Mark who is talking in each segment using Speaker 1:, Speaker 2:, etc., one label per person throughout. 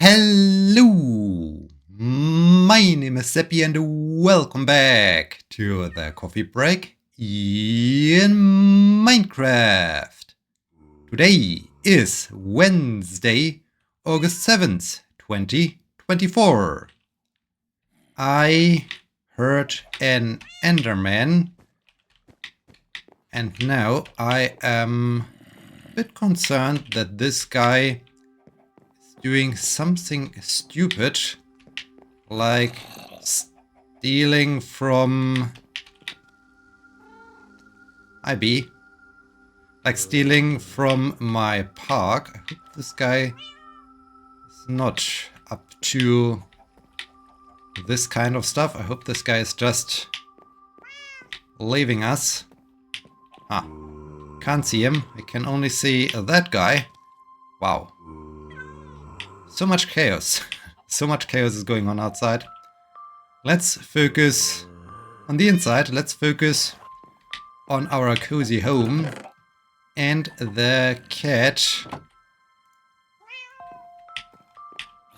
Speaker 1: Hello, my name is Sebbi and welcome back to the coffee break in Minecraft. Today is Wednesday, August 7th, 2024. I heard an Enderman and now I am a bit concerned that this guy doing something stupid, like stealing from IB, like stealing from my park. I hope this guy is not up to this kind of stuff. I hope this guy is just leaving us. Can't see him. I can only see that guy. Wow. So much chaos. So much chaos is going on outside. Let's focus on the inside. Let's focus on our cozy home and the cat,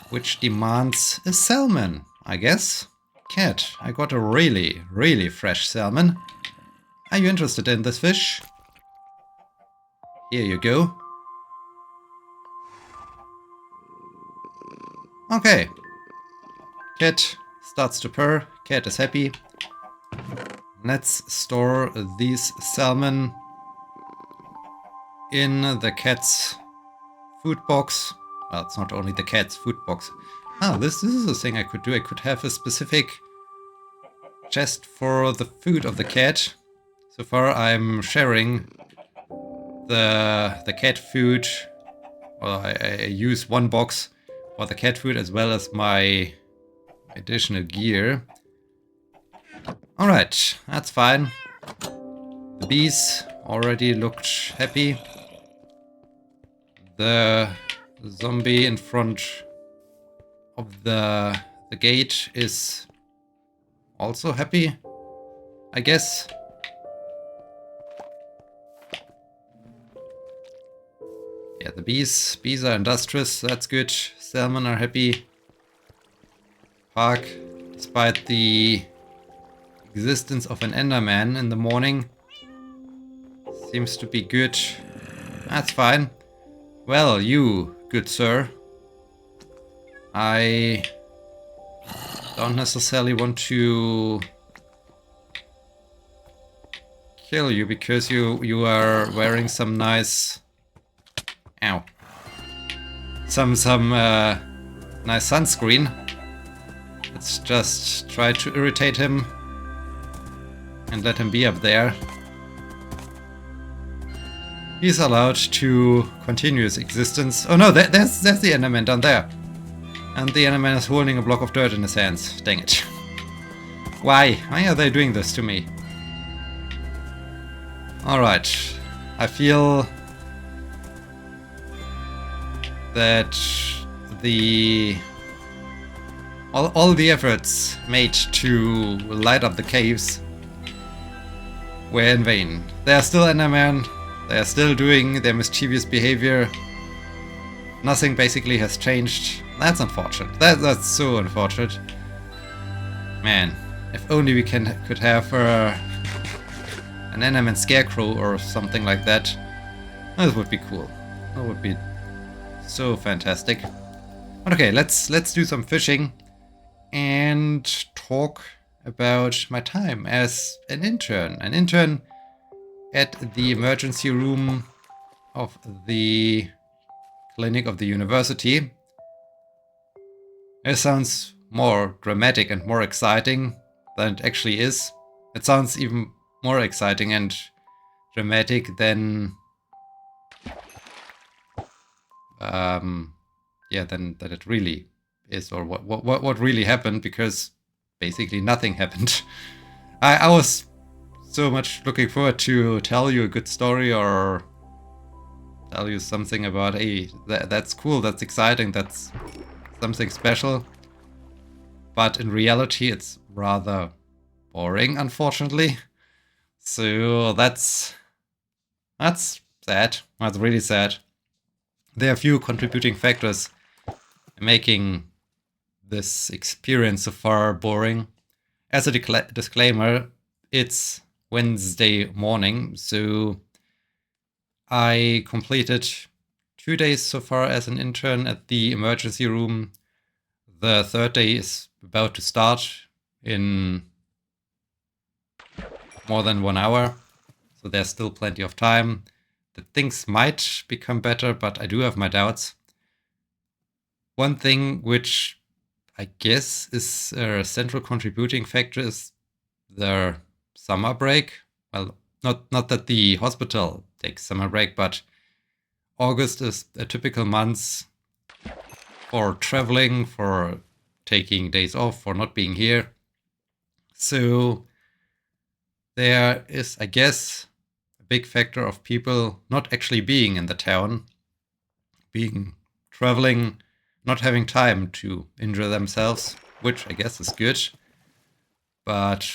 Speaker 1: which demands a salmon, I guess. Cat, I got a really, really fresh salmon. Are you interested in this fish? Here you go. Okay. Cat starts to purr. Cat is happy. Let's store these salmon in the cat's food box. Well, it's not only the cat's food box. This is a thing I could do. I could have a specific chest for the food of the cat. So far I'm sharing the cat food. Well, I use one box for the cat food as well as my additional gear. Alright, that's fine. The bees already looked happy. The zombie in front of the gate is also happy, I guess. Yeah, the bees are industrious, that's good. Salmon are happy. Park, despite the existence of an Enderman in the morning, seems to be good. That's fine. Well, you, good sir, I don't necessarily want to kill you because you are wearing some nice... Ow. Some nice sunscreen. Let's just try to irritate him and let him be up there. He's allowed to continue his existence. Oh no, there's the Enderman down there. And the Enderman is holding a block of dirt in his hands. Dang it. Why? Why are they doing this to me? Alright. I feel that all the efforts made to light up the caves were in vain. They are still Endermen, they are still doing their mischievous behavior. Nothing basically has changed. That's unfortunate. That's so unfortunate. Man, if only we could have an Enderman scarecrow or something like that. That would be cool. That would be so fantastic. But okay, let's do some fishing and talk about my time as an intern. An intern at the emergency room of the clinic of the university. It sounds more dramatic and more exciting than it actually is. It sounds even more exciting and dramatic than than it really is, or what really happened, because basically nothing happened. I was so much looking forward to tell you a good story or tell you something about, hey, that's cool, that's exciting, that's something special. But in reality, it's rather boring, unfortunately. So that's sad. That's really sad. There are a few contributing factors making this experience so far boring. As a disclaimer, it's Wednesday morning, so I completed 2 days so far as an intern at the emergency room. The third day is about to start in more than 1 hour, so there's still plenty of time. The things might become better, but I do have my doubts. One thing which I guess is a central contributing factor is the summer break. Well, not that the hospital takes summer break, but August is a typical month for traveling, for taking days off, for not being here. So there is, I guess, a big factor of people not actually being in the town, being traveling, not having time to injure themselves, which I guess is good, but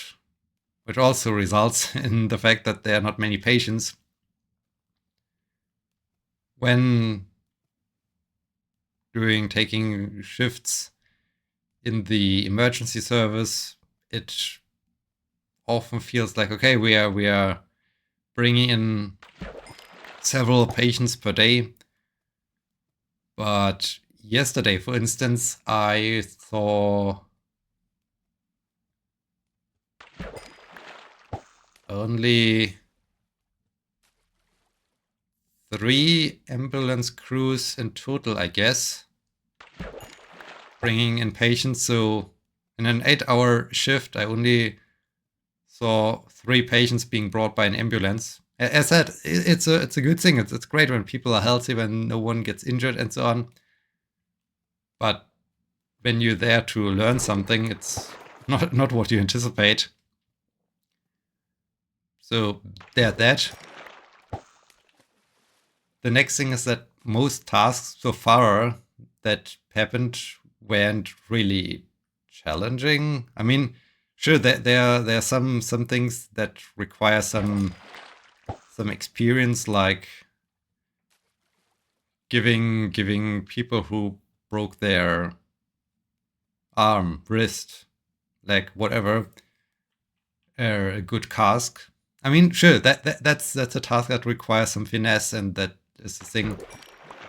Speaker 1: which also results in the fact that there are not many patients. When taking shifts in the emergency service, it often feels like, okay, we are bringing in several patients per day. But yesterday, for instance, I saw only 3 ambulance crews in total, I guess, bringing in patients. So in an 8-hour shift, I only saw 3 patients being brought by an ambulance. As I said, it's a good thing. It's great when people are healthy, when no one gets injured and so on. But when you're there to learn something, it's not what you anticipate. So there's that. The next thing is that most tasks so far that happened weren't really challenging. I mean, sure, there are some things that require some experience, like giving people who broke their arm, wrist, leg, whatever, a good cask. I mean, sure, that's a task that requires some finesse, and that is a thing you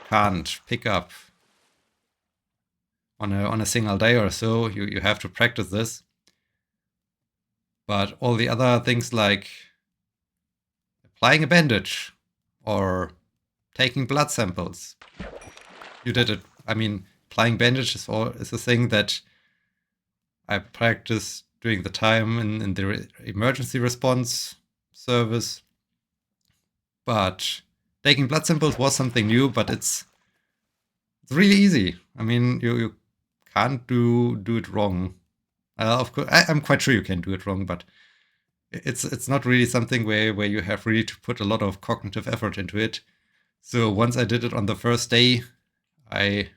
Speaker 1: can't pick up on a single day or so. You have to practice this. But all the other things, like applying a bandage or taking blood samples, you did it. I mean, applying bandage is a thing that I practiced during the time in the emergency response service. But taking blood samples was something new, but it's really easy. I mean, you can't do it wrong. Of course, I'm quite sure you can do it wrong, but it's not really something where you have really to put a lot of cognitive effort into it. So once I did it on the first day, I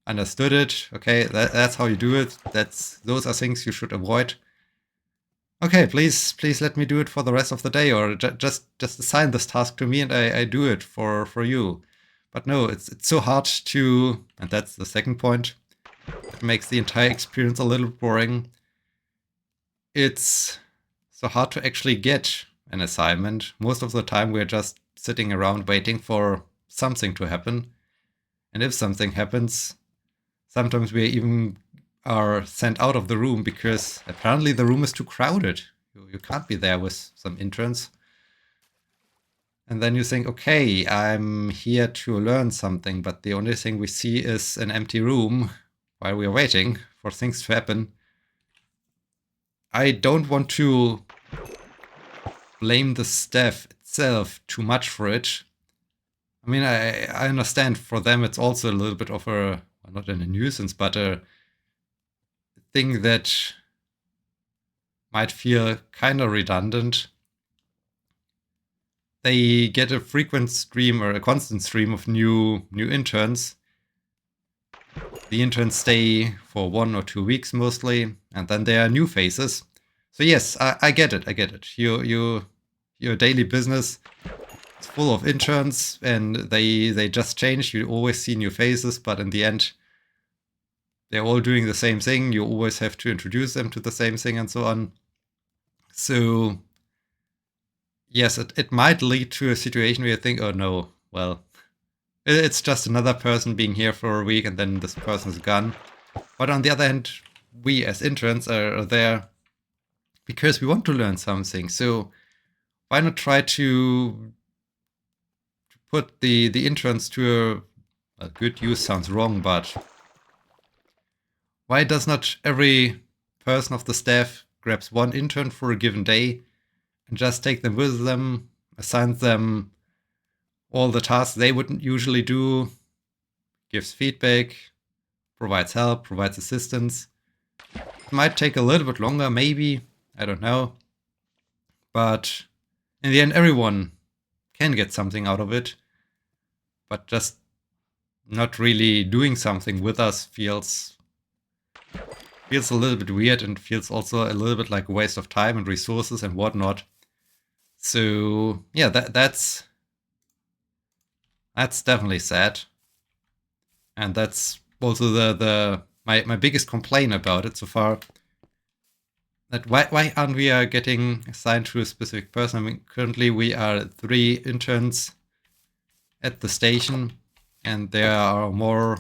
Speaker 1: understood it. Okay, that's how you do it. Those are things you should avoid. Okay, please let me do it for the rest of the day, or just assign this task to me and I do it for you. But no, it's so hard to, and that's the second point, it makes the entire experience a little boring. It's so hard to actually get an assignment. Most of the time we're just sitting around waiting for something to happen. And if something happens, sometimes we even are sent out of the room because apparently the room is too crowded. You can't be there with some interns. And then you think, okay, I'm here to learn something, but the only thing we see is an empty room while we're waiting for things to happen. I don't want to blame the staff itself too much for it. I mean, I understand for them it's also a little bit of a, well, not a nuisance, but a thing that might feel kind of redundant. They get a frequent stream or a constant stream of new interns. The interns stay for 1 or 2 weeks mostly, and then there are new faces. So yes, I get it. I get it. Your daily business is full of interns, and they just change. You always see new faces, but in the end, they're all doing the same thing. You always have to introduce them to the same thing and so on. So yes, it might lead to a situation where you think, oh no, well, it's just another person being here for a week and then this person is gone. But on the other hand, we as interns are there because we want to learn something. So why not try to put the interns to a good use sounds wrong, but why does not every person of the staff grabs one intern for a given day and just take them with them, assigns them all the tasks they wouldn't usually do, gives feedback, provides help, provides assistance. It might take a little bit longer, maybe, I don't know. But in the end, everyone can get something out of it. But just not really doing something with us feels a little bit weird, and feels also a little bit like a waste of time and resources and whatnot. So yeah, that's definitely sad. And that's also my biggest complaint about it so far. That why aren't we getting assigned to a specific person? I mean, currently we are 3 interns at the station, and there are more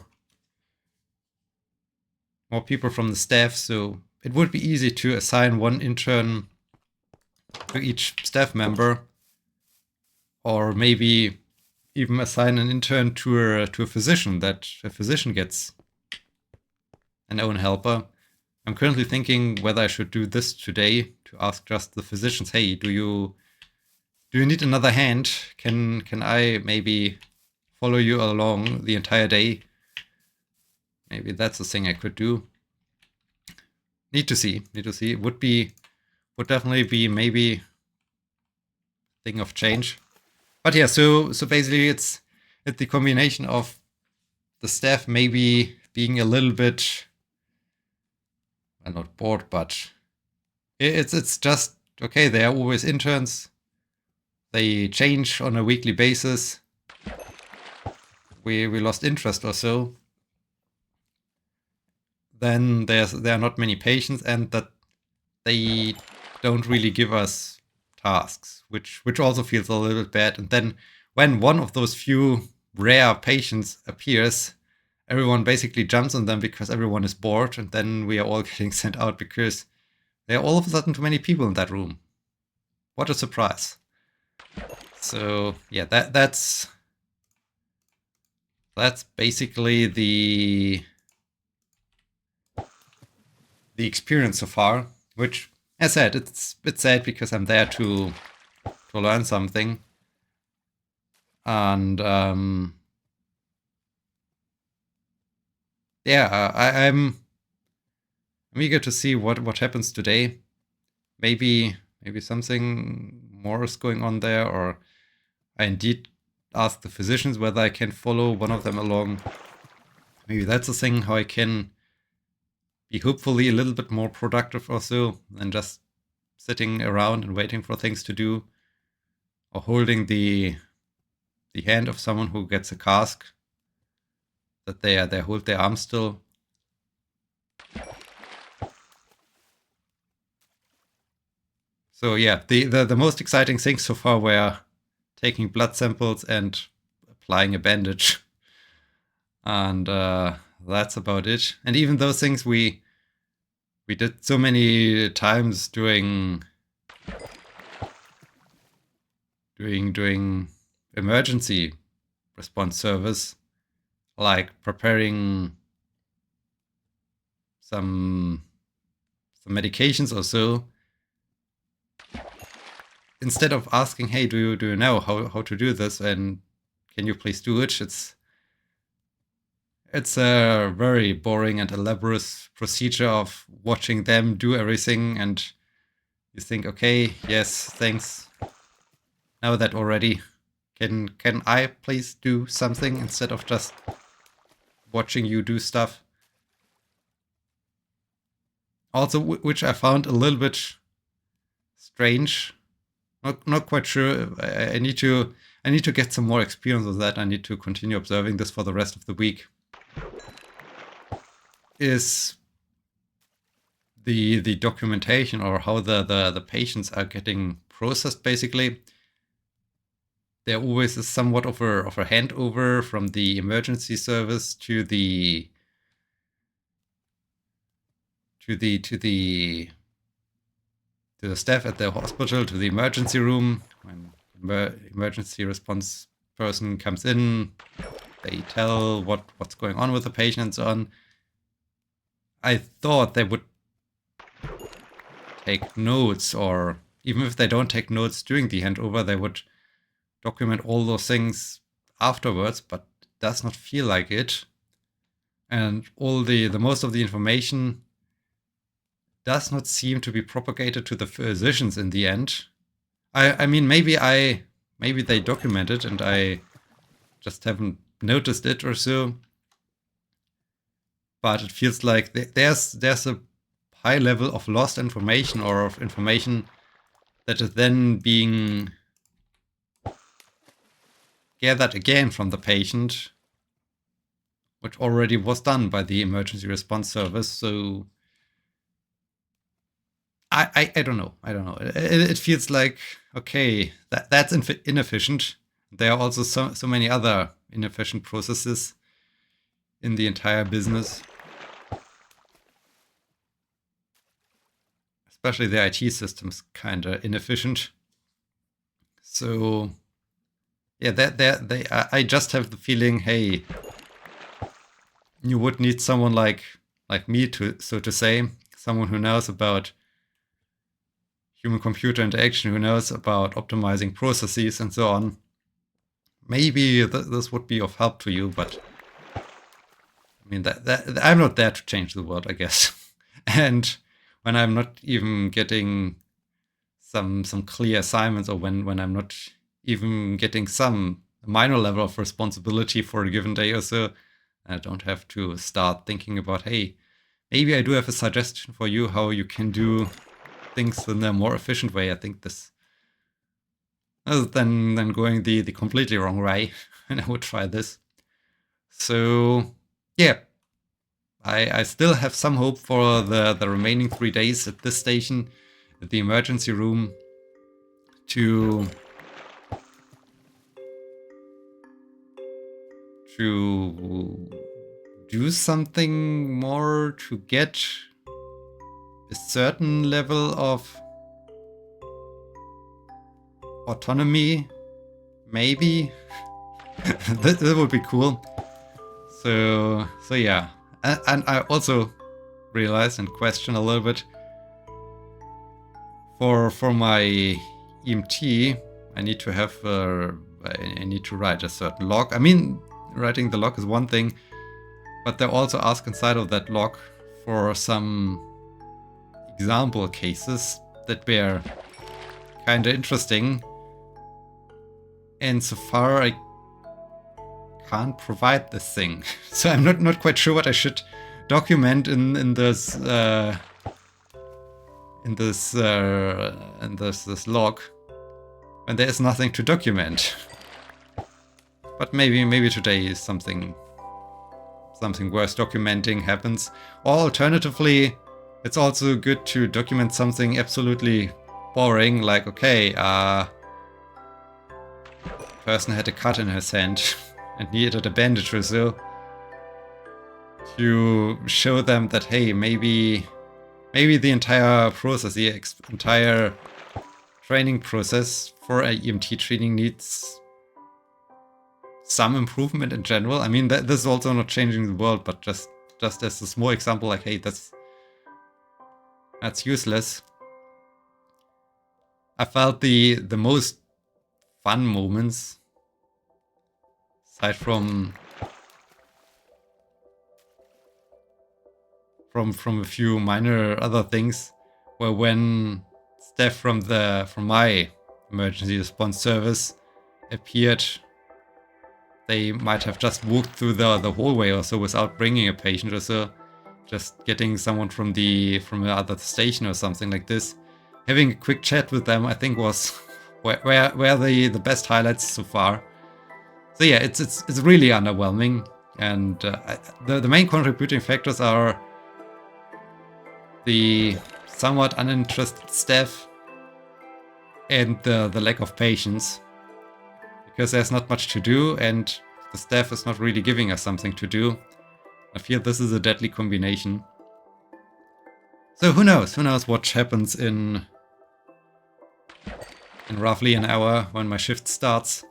Speaker 1: people from the staff, so it would be easy to assign one intern to each staff member, or maybe even assign an intern to a physician, that a physician gets an own helper. I'm currently thinking whether I should do this today, to ask just the physicians, hey, do you need another hand? Can I maybe follow you along the entire day? Maybe that's a thing I could do. Need to see. Would definitely be maybe a thing of change. But yeah, so basically it's the combination of the staff maybe being a little bit, well, not bored, but it's just okay. They are always interns. They change on a weekly basis. We lost interest or so. Then there are not many patients, and that they don't really give us tasks, which also feels a little bit bad. And then when one of those few rare patients appears, everyone basically jumps on them because everyone is bored, and then we are all getting sent out because there are all of a sudden too many people in that room. What a surprise. So yeah, that's basically the experience so far, which, as I said, it's a bit sad because I'm there to learn something. And yeah, I'm eager to see what happens today. Maybe something more is going on there, or I indeed ask the physicians whether I can follow one of them along. Maybe that's a thing, how I can be hopefully a little bit more productive or so than just sitting around and waiting for things to do, or holding the hand of someone who gets a cask, that they hold their arm still. So yeah, the most exciting things so far were taking blood samples and applying a bandage. And that's about it. And even those things we did so many times during emergency response service, like preparing some medications or so. Instead of asking, hey, do you know how to do this, and can you please do it? It's a very boring and elaborate procedure of watching them do everything, and you think, okay, yes, thanks. Know that already. Can I please do something instead of just watching you do stuff? Also, which I found a little bit strange. Not quite sure. I need to get some more experience with that. I need to continue observing this for the rest of the week. is the documentation, or how the patients are getting processed. Basically, there always is somewhat of a handover from the emergency service to the staff at the hospital, to the emergency room. When emergency response person comes in, they tell what's going on with the patient and so on. I thought they would take notes, or even if they don't take notes during the handover, they would document all those things afterwards, but it does not feel like it. And all the most of the information does not seem to be propagated to the physicians in the end. I mean, maybe they document it and I just haven't noticed it or so. But it feels like there's a high level of lost information, or of information that is then being gathered again from the patient, which already was done by the emergency response service. So I don't know. It feels like, okay, that's inefficient. There are also so many other inefficient processes in the entire business. Especially the IT system's kind of inefficient. So yeah, I just have the feeling, hey, you would need someone like me, to say, someone who knows about human-computer interaction, who knows about optimizing processes and so on. Maybe this would be of help to you, but I mean, that I'm not there to change the world, I guess. And when I'm not even getting some clear assignments, or when I'm not even getting some minor level of responsibility for a given day or so, I don't have to start thinking about, hey, maybe I do have a suggestion for you how you can do things in a more efficient way. I think this, other than going the completely wrong way, and I would try this. So yeah, I still have some hope for the remaining 3 days at this station, at the emergency room, to do something more, to get a certain level of autonomy, maybe. that would be cool. So yeah, and I also realized and question a little bit, for my EMT, I need to have I need to write a certain log. I mean, writing the log is one thing, but they also ask inside of that log for some example cases that were kind of interesting, and so far I can't provide this thing. So I'm not quite sure what I should document in this log, and there is nothing to document. But maybe today is something worth documenting happens. Or alternatively, it's also good to document something absolutely boring, like, okay, person had a cut in his hand and needed a bandage or so, to show them that, hey, maybe the entire process, the entire training process for a EMT training needs some improvement in general. I mean, this is also not changing the world, but just as a small example, like, hey, that's useless. I felt the most fun moments, aside from a few minor other things, were when staff from my emergency response service appeared. They might have just walked through the hallway or so without bringing a patient or so, just getting someone from the other station or something like this. Having a quick chat with them, I think, was where the best highlights so far. So yeah, it's really underwhelming, and the main contributing factors are the somewhat uninterested staff and the lack of patience. Because there's not much to do and the staff is not really giving us something to do. I feel this is a deadly combination. So who knows? Who knows what happens in roughly an hour when my shift starts.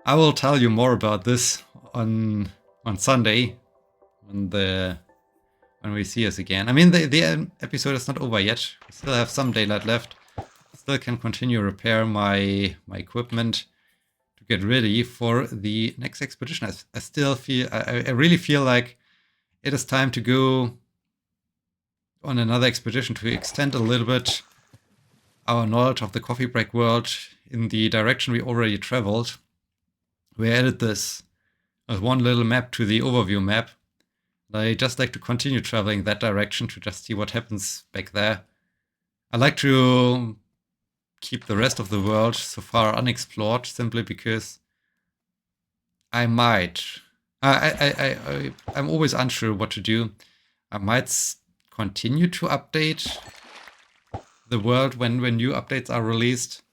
Speaker 1: I will tell you more about this on Sunday when we see us again. I mean, the episode is not over yet. We still have some daylight left. Still can continue repair my equipment to get ready for the next expedition. I still feel, I really feel like it is time to go on another expedition to extend a little bit our knowledge of the coffee break world in the direction we already traveled. We added this as one little map to the overview map. I just like to continue traveling that direction to just see what happens back there. I like to keep the rest of the world so far unexplored simply because I might. I'm always unsure what to do. I might continue to update the world when new updates are released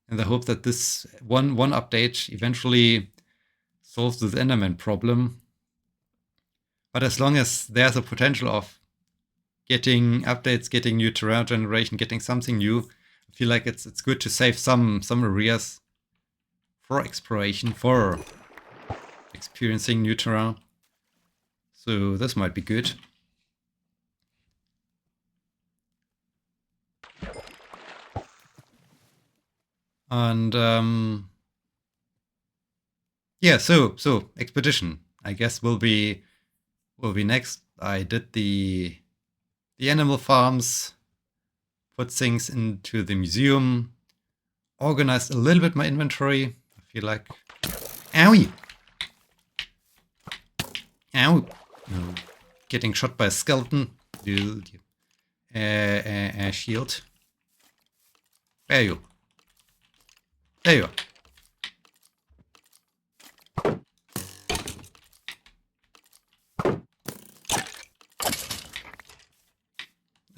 Speaker 1: in the hope that this one update eventually solves this Enderman problem. But as long as there's a potential of getting updates, getting new terrain generation, getting something new, I feel like it's good to save some areas for exploration, for experiencing new terrain. So this might be good. And yeah, so expedition, I guess, will be next. I did the animal farms, put things into the museum, organized a little bit my inventory. I feel like, owie, ow, no. Getting shot by a skeleton. Shield. Where are you? There you are.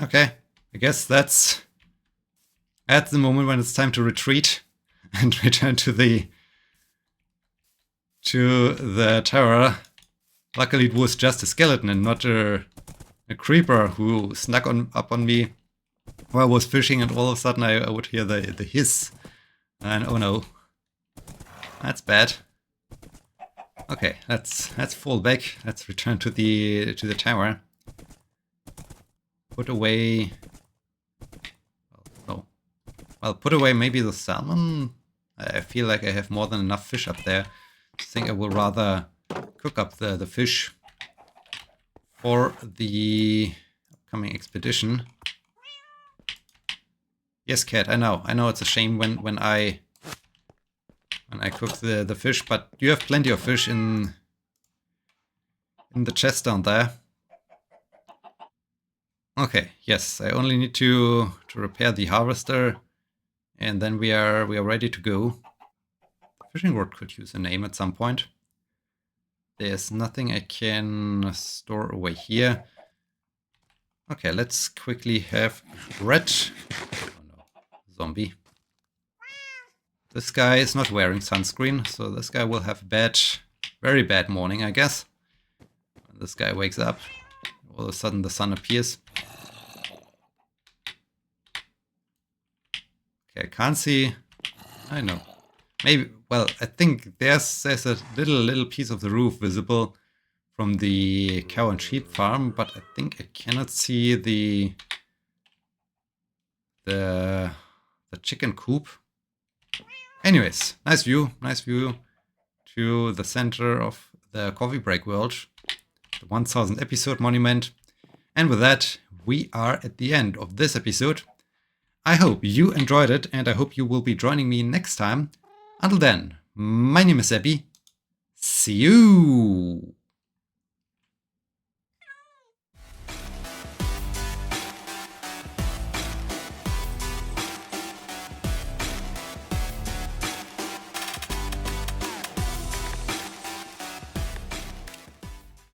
Speaker 1: Okay, I guess that's the moment when it's time to retreat and return to the tower. Luckily it was just a skeleton and not a creeper who snuck up on me while I was fishing, and all of a sudden I would hear the hiss. And oh no, that's bad. Okay, let's fall back. Let's return to the tower. Put away. Oh, well, put away maybe the salmon. I feel like I have more than enough fish up there. I think I will rather cook up the fish for the upcoming expedition. Yes, cat, I know it's a shame when I cook the fish, but you have plenty of fish in the chest down there. Okay, yes, I only need to repair the harvester, and then we are ready to go. The fishing rod could use a name at some point. There's nothing I can store away here. Okay, let's quickly have red. Zombie. This guy is not wearing sunscreen, so this guy will have a very bad morning, I guess. When this guy wakes up, all of a sudden the sun appears. Okay, I can't see. I know. Maybe, well, I think there's a little piece of the roof visible from the cow and sheep farm, but I think I cannot see the chicken coop. Anyways, nice view to the center of the coffee break world, the 1000 episode monument. And with that, we are at the end of this episode. I hope you enjoyed it, and I hope you will be joining me next time. Until then, my name is Sebbi. See you!